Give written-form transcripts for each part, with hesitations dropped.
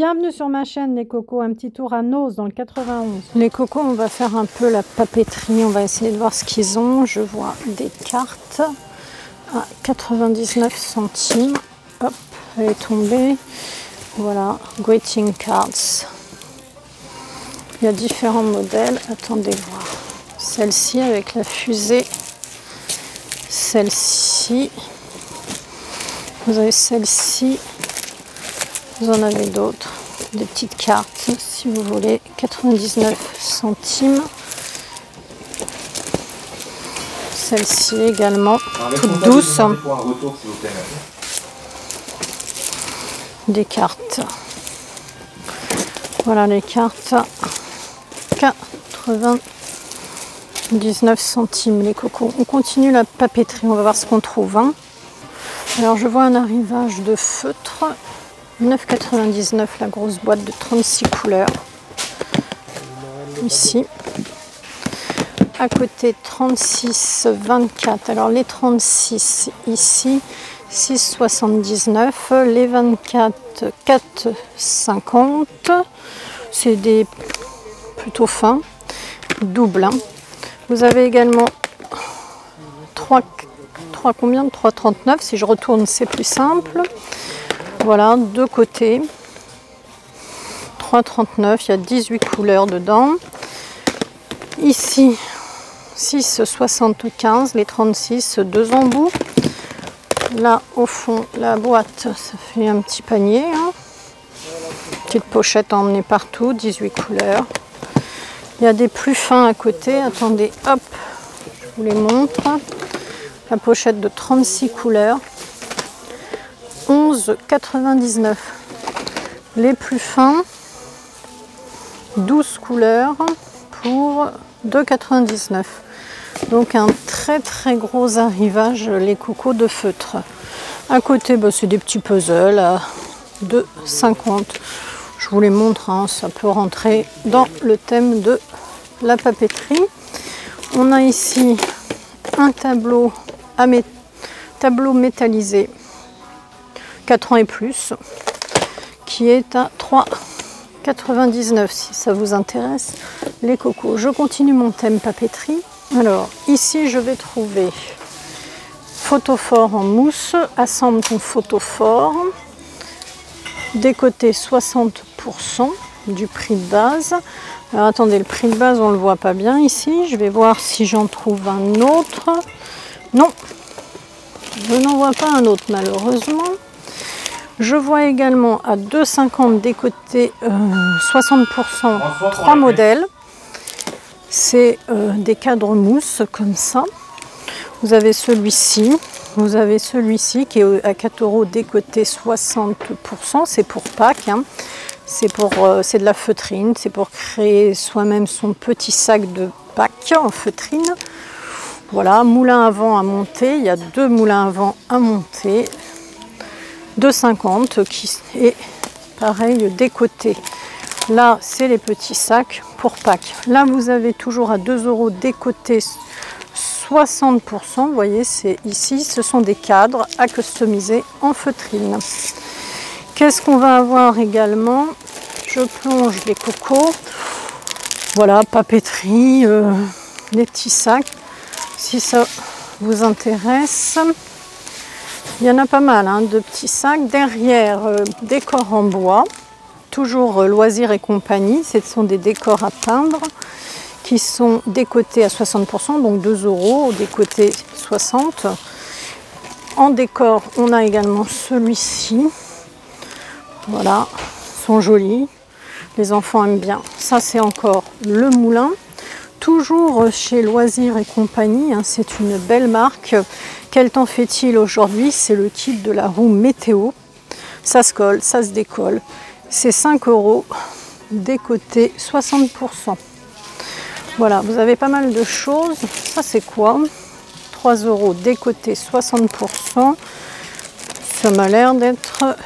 Bienvenue sur ma chaîne les cocos, un petit tour à Noz dans le 91. Les cocos, on va faire un peu la papeterie, on va essayer de voir ce qu'ils ont. Je vois des cartes à 99 centimes. Hop, elle est tombée. Voilà, greeting cards. Il y a différents modèles, attendez voir. Celle-ci avec la fusée. Celle-ci. Vous avez celle-ci. Vous en avez d'autres, des petites cartes si vous voulez, 99 centimes. Celle-ci également, toute douce. Des cartes. Voilà les cartes, 99 centimes les cocos. On continue la papeterie, on va voir ce qu'on trouve. Hein. Alors je vois un arrivage de feutre. 9,99 la grosse boîte de 36 couleurs. Ici. À côté 36, 24. Alors les 36 ici, 6,79. Les 24, 4,50. C'est des plutôt fins. Double. Hein. Vous avez également 3 combien de 3,39. Si je retourne, c'est plus simple. Voilà, deux côtés, 3,39, il y a 18 couleurs dedans. Ici, 6,75, les 36, deux embouts. Là, au fond, la boîte, ça fait un petit panier. Hein. Petite pochette à emmener partout, 18 couleurs. Il y a des plus fins à côté, attendez, hop, je vous les montre. La pochette de 36 couleurs. 11,99. Les plus fins, 12 couleurs pour 2,99. Donc un très gros arrivage, les cocos de feutre. À côté, bah, c'est des petits puzzles à 2,50. Je vous les montre, hein, ça peut rentrer dans le thème de la papeterie. On a ici un tableau métallisé 4 ans et plus, qui est à 3,99 si ça vous intéresse, les cocos. Je continue mon thème papeterie. Alors, ici, je vais trouver photophore en mousse. Assemble ton photophore. Décoté 60% du prix de base. Alors, attendez, le prix de base, on ne le voit pas bien ici. Je vais voir si j'en trouve un autre. Non, je n'en vois pas un autre, malheureusement. Je vois également à 2,50 décoté 60%, 3 modèles. C'est des cadres mousse comme ça. Vous avez celui-ci. Vous avez celui-ci qui est à 4 € décoté 60%. C'est pour Pâques. Hein. C'est de la feutrine. C'est pour créer soi-même son petit sac de Pâques en feutrine. Voilà, moulin à vent à monter. Il y a deux moulins à vent à monter. 2,50 qui est pareil décoté. Là, c'est les petits sacs pour Pâques. Là, vous avez toujours à 2 € décoté 60%. Vous voyez, c'est ici, ce sont des cadres à customiser en feutrine. Qu'est-ce qu'on va avoir également? Je plonge les cocos. Voilà, papeterie, les petits sacs. Si ça vous intéresse. Il y en a pas mal, hein, de petits sacs. Derrière, décor en bois. Toujours loisirs et compagnie. Ce sont des décors à peindre qui sont décotés à 60%, donc 2 €, décoté 60. En décor, on a également celui-ci. Voilà, ils sont jolis. Les enfants aiment bien. Ça, c'est encore le moulin. Toujours chez Loisirs et compagnie, hein, c'est une belle marque. Quel temps fait-il aujourd'hui? C'est le kit de la roue météo. Ça se colle, ça se décolle. C'est 5 €, décoté 60%. Voilà, vous avez pas mal de choses. Ça, c'est quoi? 3 €, décoté 60%. Ça m'a l'air d'être...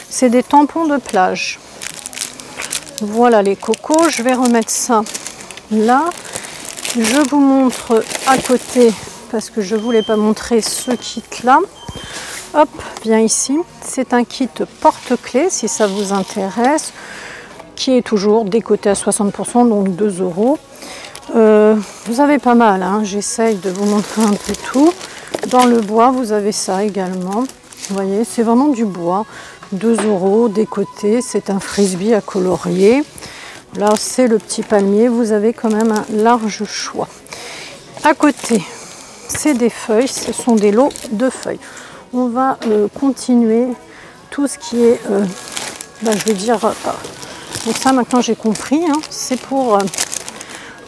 C'est des tampons de plage. Voilà les cocos. Je vais remettre ça là. Je vous montre à côté, parce que je ne voulais pas montrer ce kit là. hop, vient ici. C'est un kit porte-clés si ça vous intéresse, qui est toujours décoté à 60%, donc 2 euros. Vous avez pas mal, hein. J'essaye de vous montrer un peu tout. Dans le bois, vous avez ça également. Vous voyez, c'est vraiment du bois. 2 euros décoté, c'est un frisbee à colorier. Là, c'est le petit palmier. Vous avez quand même un large choix. À côté, c'est des feuilles. Ce sont des lots de feuilles. On va continuer tout ce qui est, je vais dire, donc ça maintenant j'ai compris, hein, c'est pour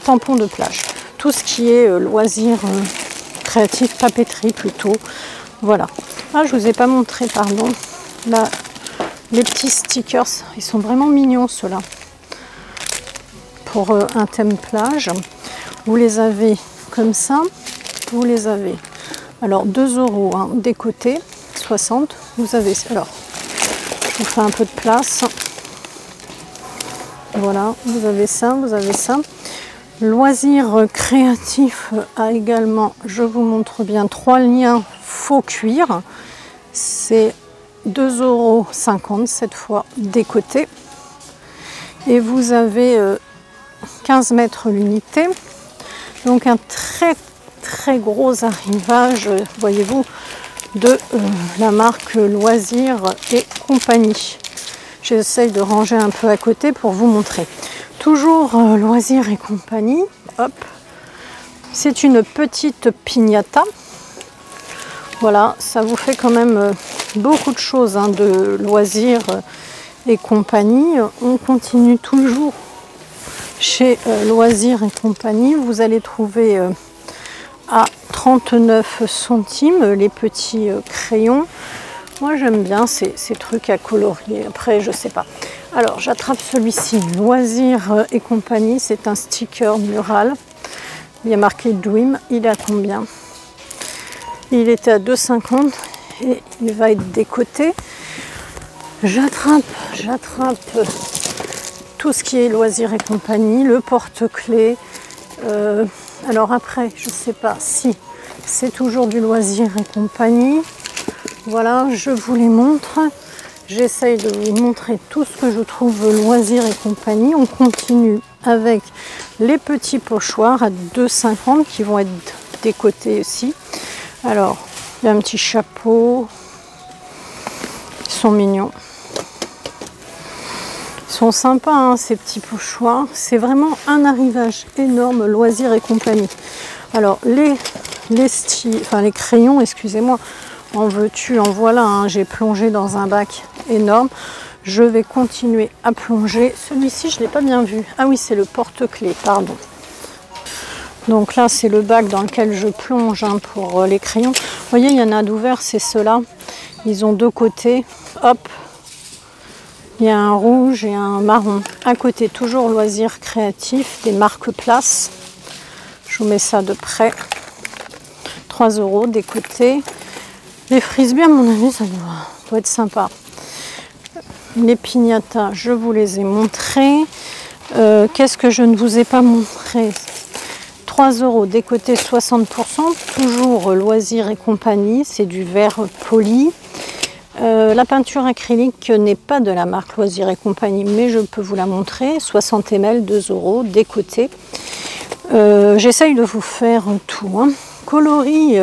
tampons de plage. Tout ce qui est loisirs créatifs, papeterie plutôt. Voilà. Ah, je vous ai pas montré, pardon. Là, les petits stickers, ils sont vraiment mignons ceux-là. Pour un thème plage, vous les avez comme ça. Vous les avez. Alors 2 euros, hein, des côtés, 60. Vous avez. Alors, je vous fais un peu de place. Voilà, vous avez ça, vous avez ça. Loisirs créatifs a également, je vous montre bien, 3 liens faux cuir. C'est 2,50 euros cette fois décoté. Et vous avez 15 mètres l'unité. Donc un très gros arrivage, voyez-vous, de la marque Loisirs et compagnie. J'essaye de ranger un peu à côté pour vous montrer. Toujours Loisirs et compagnie. Hop. C'est une petite piñata. Voilà, ça vous fait quand même beaucoup de choses, hein, de Loisirs et compagnie. On continue toujours chez Loisirs et compagnie. Vous allez trouver à 39 centimes les petits crayons. Moi j'aime bien ces trucs à colorier. Après je sais pas. Alors j'attrape celui-ci, Loisirs et compagnie. C'est un sticker mural. Il y a marqué Dream. Il est à combien? Il était à 2,50 et il va être décoté. J'attrape tout ce qui est Loisirs et compagnie. Le porte-clés. Alors après, je sais pas si c'est toujours du Loisirs et compagnie. Voilà, je vous les montre. J'essaye de vous montrer tout ce que je trouve Loisirs et compagnie. On continue avec les petits pochoirs à 2,50 qui vont être décotés aussi. Alors, il y a un petit chapeau. Ils sont mignons. Ils sont sympas, hein, ces petits pochoirs. C'est vraiment un arrivage énorme, Loisirs et compagnie. Alors, les crayons, excusez-moi, en veux-tu, en voilà, hein, j'ai plongé dans un bac énorme. Je vais continuer à plonger. Celui-ci, je ne l'ai pas bien vu. Ah oui, c'est le porte-clés, pardon. Donc là, c'est le bac dans lequel je plonge, hein, pour les crayons. Vous voyez, il y en a d'ouverts, c'est ceux-là. Ils ont deux côtés. Hop. Il y a un rouge et un marron. À côté, toujours Loisirs créatifs, des marques Place. Je vous mets ça de près. 3 euros des côtés. Les frisbees, à mon avis, ça doit être sympa. Les piñatas, je vous les ai montrés. Qu'est-ce que je ne vous ai pas montré? 3 euros décoté 60%. Toujours Loisirs et compagnie. C'est du verre poli. La peinture acrylique n'est pas de la marque Loisirs et compagnie, mais je peux vous la montrer. 60 ml, 2 euros décoté. J'essaye de vous faire tout, hein. Coloris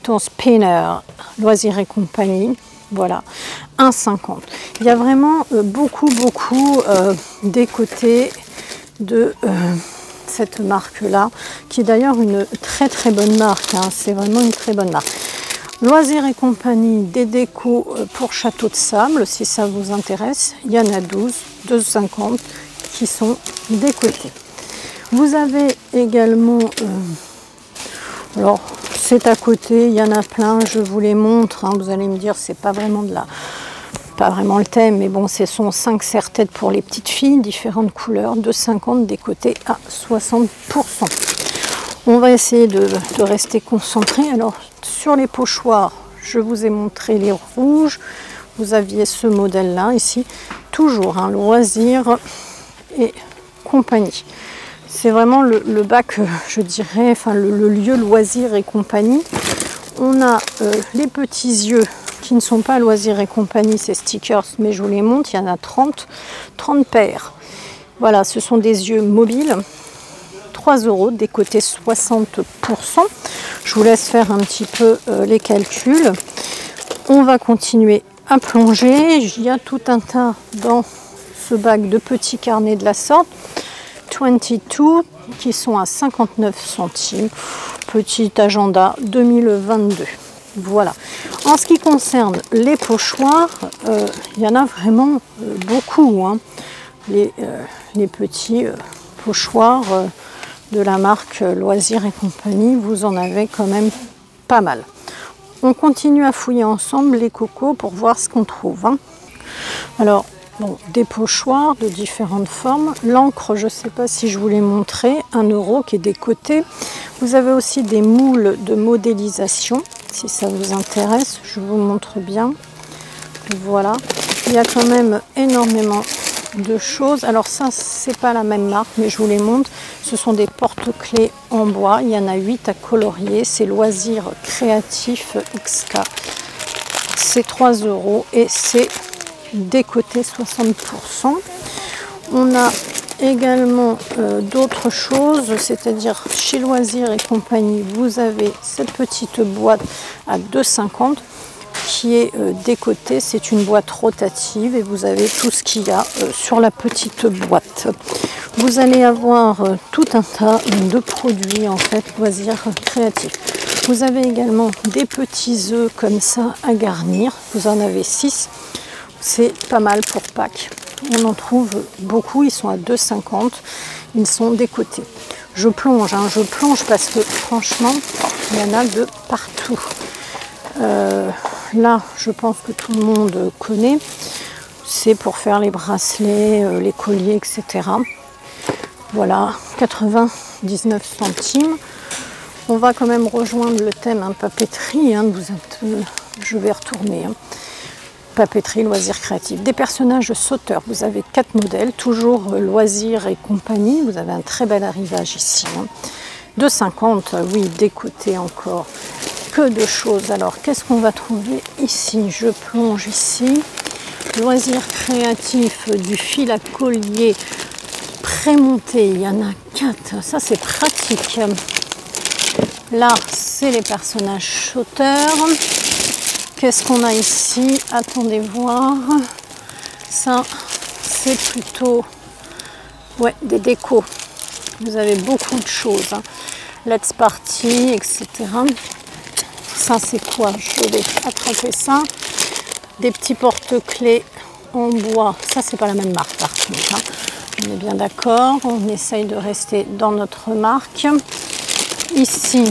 ton spinner, Loisirs et compagnie, voilà, 1,50. Il y a vraiment beaucoup décoté de cette marque-là, qui est d'ailleurs une très bonne marque, hein. C'est vraiment une très bonne marque. Loisirs et compagnie, des décos pour château de sable, si ça vous intéresse. Il y en a 12, 2,50 qui sont décotés. Vous avez également... alors, c'est à côté, il y en a plein, je vous les montre, hein. Vous allez me dire, c'est pas vraiment le thème, mais bon, ce sont 5 serre-têtes pour les petites filles, différentes couleurs, 2,50 décotés à 60%. On va essayer de rester concentré. Alors, sur les pochoirs, je vous ai montré les rouges. Vous aviez ce modèle-là, ici, toujours, hein, Loisirs et compagnie. C'est vraiment le bac, je dirais, enfin le lieu Loisirs et compagnie. On a les petits yeux qui ne sont pas Loisirs et compagnie, ces stickers, mais je vous les montre, il y en a 30 paires. Voilà, ce sont des yeux mobiles, 3 €, décotés 60%. Je vous laisse faire un petit peu les calculs. On va continuer à plonger. Il y a tout un tas dans ce bac de petits carnets de la sorte. 22 qui sont à 59 centimes. Petit agenda 2022. Voilà. En ce qui concerne les pochoirs, il y en a vraiment beaucoup. Hein. Les petits pochoirs de la marque Loisirs et compagnie, vous en avez quand même pas mal. On continue à fouiller ensemble les cocos pour voir ce qu'on trouve. Hein. Alors, bon, des pochoirs de différentes formes. L'encre, je ne sais pas si je vous l'ai montré, 1 € qui est décoté. Vous avez aussi des moules de modélisation, si ça vous intéresse. Je vous montre bien. Voilà. Il y a quand même énormément de choses. Alors ça, c'est pas la même marque, mais je vous les montre. Ce sont des porte-clés en bois. Il y en a 8 à colorier. C'est Loisirs Créatifs XK. C'est 3 € et c'est décoté 60%. On a également d'autres choses, c'est-à-dire chez Loisirs et compagnie, vous avez cette petite boîte à 2,50 € qui est décotée. C'est une boîte rotative et vous avez tout ce qu'il y a sur la petite boîte. Vous allez avoir tout un tas de produits en fait Loisirs Créatifs. Vous avez également des petits œufs comme ça à garnir. Vous en avez 6. C'est pas mal pour Pâques. On en trouve beaucoup. Ils sont à 2,50 €. Ils sont décotés. Je plonge, hein, je plonge parce que franchement, il y en a de partout. Là, je pense que tout le monde connaît. C'est pour faire les bracelets, les colliers, etc. Voilà, 99 centimes. On va quand même rejoindre le thème papeterie. Hein, je vais retourner. Hein. Papeterie, Loisirs Créatifs. Des personnages sauteurs. Vous avez 4 modèles, toujours Loisirs et compagnie. Vous avez un très bel arrivage ici. Hein. 2,50 €, oui, décoté encore. Que de choses. Alors, qu'est-ce qu'on va trouver ici? Je plonge ici. Loisirs Créatifs, du fil à collier prémonté. Il y en a 4. Ça, c'est pratique. Là, c'est les personnages sauteurs. Qu'est-ce qu'on a ici? Attendez voir. Ça, c'est plutôt des décos. Vous avez beaucoup de choses. Hein. Let's Party, etc. Ça, c'est quoi? Je vais attraper ça. Des petits porte-clés en bois. Ça, c'est pas la même marque par contre. Hein. On est bien d'accord. On essaye de rester dans notre marque. Ici,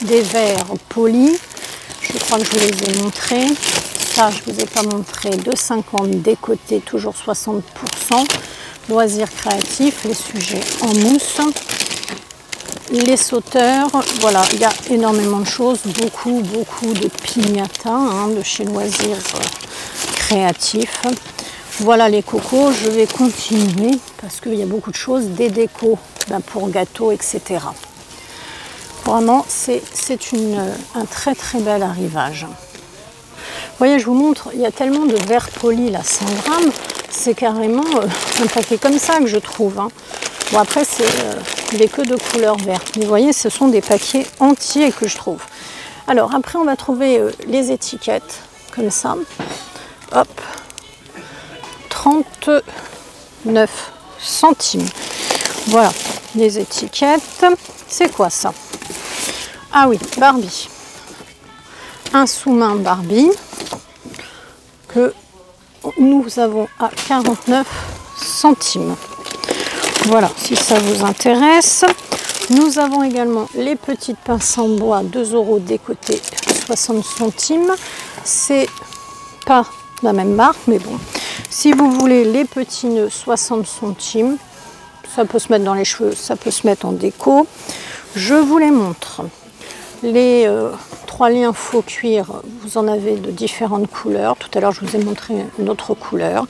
des verres polis. Je crois que je vous les ai montrés. Ça, je ne vous ai pas montré. 2,50 € décoté, toujours 60%. Loisirs Créatifs, les sujets en mousse. Les sauteurs, voilà, il y a énormément de choses. Beaucoup de piñata hein, de chez Loisirs Créatifs. Voilà les cocos. Je vais continuer parce qu'il y a beaucoup de choses. Des décos pour gâteaux, etc. Vraiment, c'est un très bel arrivage. Vous voyez, je vous montre, il y a tellement de verres polis, là, 100 grammes. C'est carrément un paquet comme ça que je trouve. Hein. Bon, après, il n'est que de couleur verte. Mais vous voyez, ce sont des paquets entiers que je trouve. Alors, après, on va trouver les étiquettes, comme ça. Hop. 39 centimes. Voilà, les étiquettes. C'est quoi ça? Ah oui, Barbie. Un sous-main Barbie que nous avons à 49 centimes. Voilà, si ça vous intéresse. Nous avons également les petites pinces en bois, 2 € décotés, 60 centimes. C'est pas la même marque, mais bon. Si vous voulez les petits nœuds, 60 centimes. Ça peut se mettre dans les cheveux, ça peut se mettre en déco. Je vous les montre. Les 3 liens faux cuir, vous en avez de différentes couleurs. Tout à l'heure, je vous ai montré une autre couleur.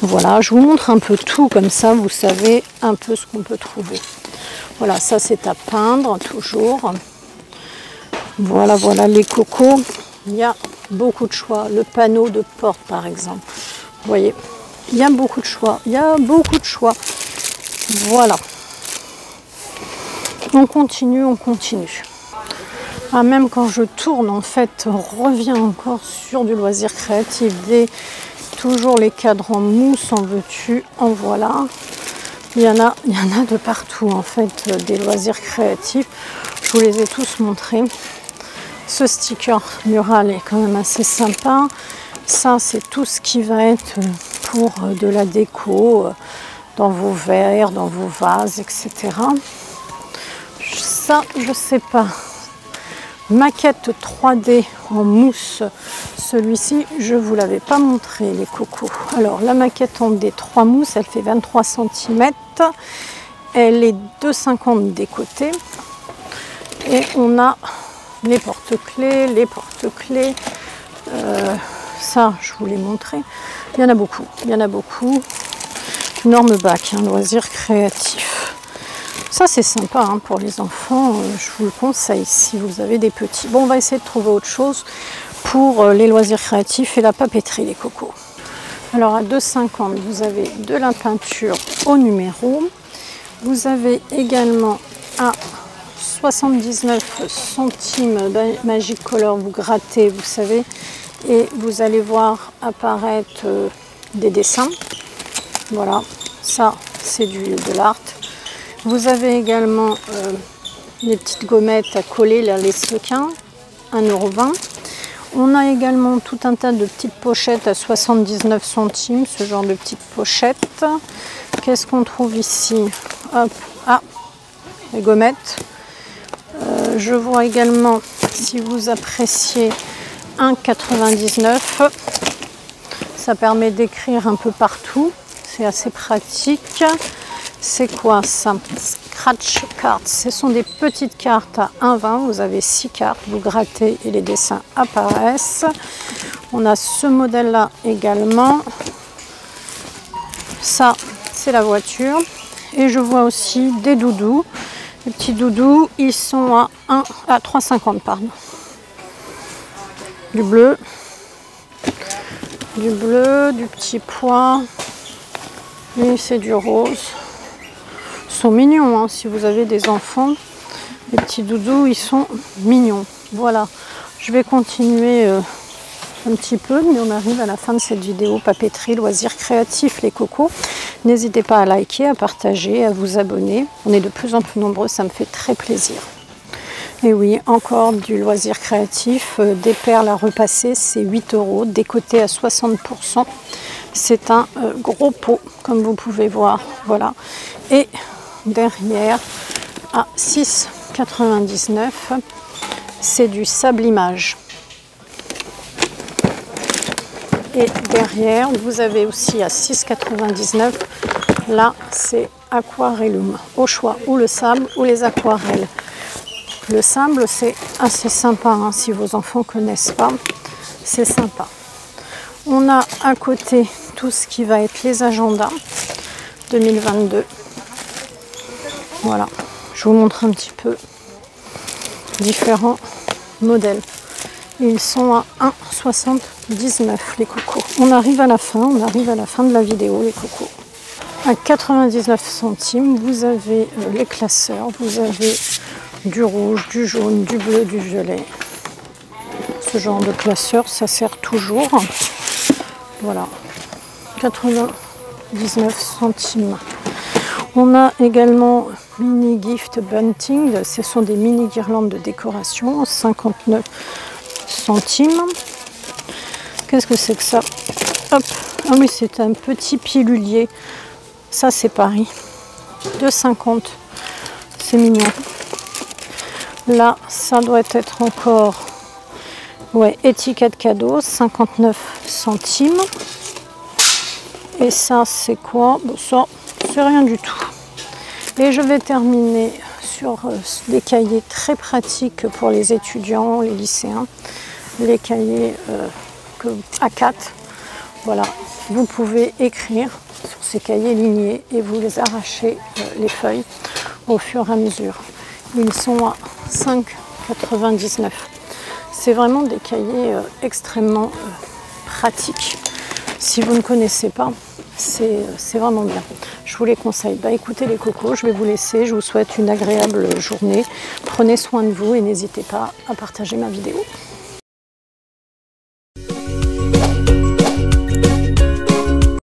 Voilà, je vous montre un peu tout, comme ça, vous savez un peu ce qu'on peut trouver. Voilà, ça, c'est à peindre, toujours. Voilà les cocos. Il y a beaucoup de choix. Le panneau de porte par exemple. Vous voyez, il y a beaucoup de choix. Il y a beaucoup de choix. Voilà. On continue, on continue. Ah, même quand je tourne, en fait, on revient encore sur du loisir créatif. Toujours les cadres en mousse, en veux-tu, en voilà. Il y en a de partout, en fait, des loisirs créatifs. Je vous les ai tous montrés. Ce sticker mural est quand même assez sympa. Ça, c'est tout ce qui va être pour de la déco, dans vos verres, dans vos vases, etc. Ça, je sais pas. Maquette 3D en mousse. Celui-ci, je ne vous l'avais pas montré, les cocos. Alors, la maquette en D3 mousse, elle fait 23 cm. Elle est 2,50 des côtés. Et on a les porte-clés, ça, je vous l'ai montré. Il y en a beaucoup, il y en a beaucoup. Énorme bac, un loisir créatif. Ça, c'est sympa hein, pour les enfants. Je vous le conseille si vous avez des petits. Bon, on va essayer de trouver autre chose pour les loisirs créatifs et la papeterie, les cocos. Alors, à 2,50, vous avez de la peinture au numéro. Vous avez également à 79 centimes Magic Color. Vous grattez, vous savez, et vous allez voir apparaître des dessins. Voilà, ça, c'est de l'art. Vous avez également les petites gommettes à coller, là, les sequins, 1,20 €. On a également tout un tas de petites pochettes à 79 centimes, ce genre de petites pochettes. Qu'est-ce qu'on trouve ici? Hop, ah, les gommettes. Je vois également, si vous appréciez, 1,99 €. Ça permet d'écrire un peu partout. C'est assez pratique. C'est quoi ça? Scratch cards. Ce sont des petites cartes à 1,20 €. Vous avez 6 cartes. Vous grattez et les dessins apparaissent. On a ce modèle-là également. Ça, c'est la voiture. Et je vois aussi des doudous. Les petits doudous, ils sont à 3,50 €, pardon. Du bleu, du petit pois. Et c'est du rose. Ils sont mignons, hein, si vous avez des enfants. Les petits doudous, ils sont mignons. Voilà, je vais continuer un petit peu, mais on arrive à la fin de cette vidéo papeterie, loisirs créatifs, les cocos. N'hésitez pas à liker, à partager, à vous abonner. On est de plus en plus nombreux, ça me fait très plaisir. Et oui, encore du loisir créatif, des perles à repasser, c'est 8 €, décoté à 60%. C'est un gros pot, comme vous pouvez voir, voilà. Et derrière, à 6,99 €, c'est du sablimage. Et derrière, vous avez aussi à 6,99 €, là, c'est aquarellum, au choix, ou le sable ou les aquarelles. Le sable, c'est assez sympa, hein, si vos enfants ne connaissent pas, c'est sympa. On a à côté tout ce qui va être les agendas 2022. Voilà, je vous montre un petit peu différents modèles. Ils sont à 1,79 € les cocos. On arrive à la fin de la vidéo, les cocos. À 99 centimes, vous avez les classeurs, vous avez du rouge, du jaune, du bleu, du violet. Ce genre de classeur, ça sert toujours. Voilà, 99 centimes. On a également mini gift bunting. Ce sont des mini guirlandes de décoration, 59 centimes. Qu'est-ce que c'est que ça? Hop, ah oui, c'est un petit pilulier. Ça, c'est Paris. 2,50 €. C'est mignon. Là, ça doit être encore, ouais, étiquette cadeau, 59 centimes. Et ça, c'est quoi? Bon, ça, c'est rien du tout. Et je vais terminer sur des cahiers très pratiques pour les étudiants, les lycéens. Les cahiers A4. Voilà, vous pouvez écrire sur ces cahiers lignés et vous les arrachez les feuilles au fur et à mesure. Ils sont à 5,99 €. C'est vraiment des cahiers extrêmement pratiques. Si vous ne connaissez pas, c'est vraiment bien. Je vous les conseille. Bah, écoutez les cocos, je vais vous laisser. Je vous souhaite une agréable journée. Prenez soin de vous et n'hésitez pas à partager ma vidéo.